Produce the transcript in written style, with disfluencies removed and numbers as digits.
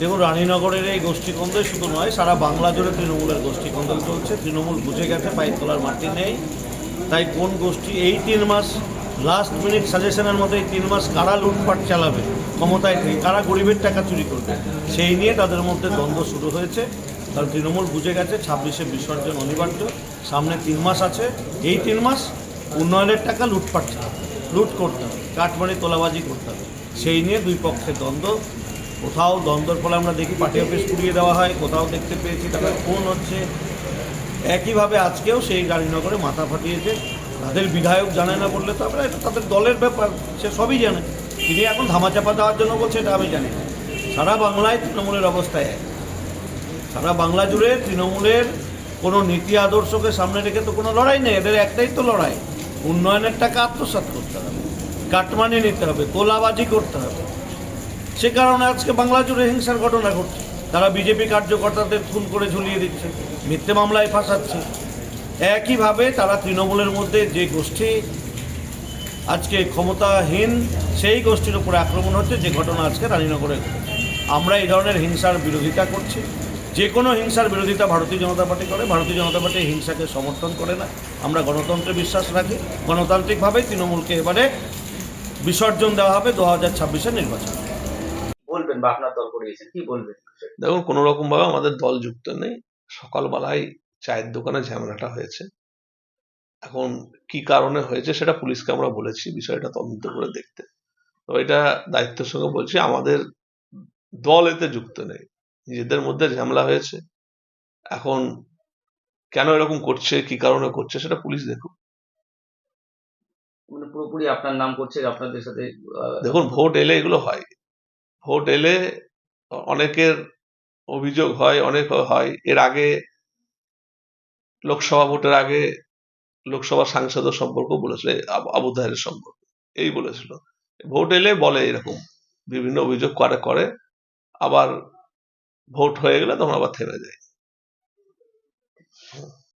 দেখুন, রানীনগরের এই গোষ্ঠীকন্দল শুধু নয়, সারা বাংলা জুড়ে তৃণমূলের গোষ্ঠীকন্দল চলছে। তৃণমূল বুঝে গেছে পায়ের তোলার মাটি নেই। তাই কোন গোষ্ঠী এই 3 মাস লাস্ট মিনিট সাজেশনের মতো এই 3 মাস কারা লুটপাট চালাবে ক্ষমতায় থেকে, কারা গরিবের টাকা চুরি করবে, সেই নিয়ে তাদের মধ্যে দ্বন্দ্ব শুরু হয়েছে। কারণ তৃণমূল বুঝে গেছে 26শে বিসর্জন অনিবার্য, সামনে 3 মাস আছে। এই 3 মাস উন্নয়নের টাকা লুটপাট চালাবে, লুট করতে হবে, কাটমানি তোলাবাজি করতে হবে। সেই নিয়ে দুই পক্ষের দ্বন্দ্ব। কোথাও দ্বন্দ্বের ফলে আমরা দেখি পার্টি অফিস পুড়িয়ে দেওয়া হয়, কোথাও দেখতে পেয়েছি তারা খুন হচ্ছে। একইভাবে আজকেও সেই গাড়িনগরে মাথা ফাটিয়েছে। তাদের বিধায়ক জানে না বললে তারপরে এটা তাদের দলের ব্যাপার, সে সবই জানে। তিনি এখন ধামাচাপা দেওয়ার জন্য বলছে এটা আমি জানি না। সারা বাংলায় তৃণমূলের অবস্থায় এক। সারা বাংলা জুড়ে তৃণমূলের কোনো নীতি আদর্শকে সামনে রেখে তো কোনো লড়াই নেই। এদের একটাই তো লড়াই, উন্নয়নের টাকা আত্মসাৎ করতে হবে, কাটমানি নিতে হবে, তোলাবাজি করতে হবে। সে কারণে আজকে বাংলা জুড়ে হিংসার ঘটনা ঘটছে। তারা বিজেপি কার্যকর্তাদের খুন করে ঝুলিয়ে দিচ্ছে, মিথ্যে মামলায় ফাঁসাচ্ছে। একইভাবে তারা তৃণমূলের মধ্যে যে গোষ্ঠী আজকে ক্ষমতাহীন, সেই গোষ্ঠীর উপরে আক্রমণ হচ্ছে, যে ঘটনা আজকে রানীনগরে ঘটেছে। আমরা এই ধরনের হিংসার বিরোধিতা করছি। যে কোনো হিংসার বিরোধিতা ভারতীয় জনতা পার্টি করে। ভারতীয় জনতা পার্টি হিংসাকে সমর্থন করে না। আমরা গণতন্ত্রে বিশ্বাস রাখি। গণতান্ত্রিকভাবেই তৃণমূলকে এবারে বিসর্জন দেওয়া হবে 2026-এর নির্বাচনে। বলবেন বা আপনার দল করিয়েছেন, কি বলবেন? দেখুন, কোনো রকম ভাবে আমাদের দল যুক্ত নেই। সকালবেলায় চায়ের দোকানে ঝামেলাটা হয়েছে। এখন কি কারণে হয়েছে সেটা পুলিশকে আমরা বলেছি বিষয়টা তদন্ত করে দেখতে। তো এটা দায়িত্বের সঙ্গে বলছি, আমাদের দল এতে যুক্ত নেই। নিজেদের মধ্যে ঝামেলা হয়েছে। এখন কেন এরকম করছে, কি কারণে করছে, সেটা পুলিশ দেখুক। মানে পুরোপুরি আপনার নাম করছে, আপনাদের সাথে দেখুন, ভোট এলে এগুলো হয়। ভোট এলে অনেকের অভিযোগ হয়, অনেক হয়। এর আগে লোকসভা ভোটের আগে লোকসভা সাংসদের সম্পর্ক বলেছিল, আবু তাহেরের সম্পর্ক এই বলেছিল। ভোট এলে বলে এরকম বিভিন্ন অভিযোগ করে, আবার ভোট হয়ে গেলে তখন আবার থেমে যায়।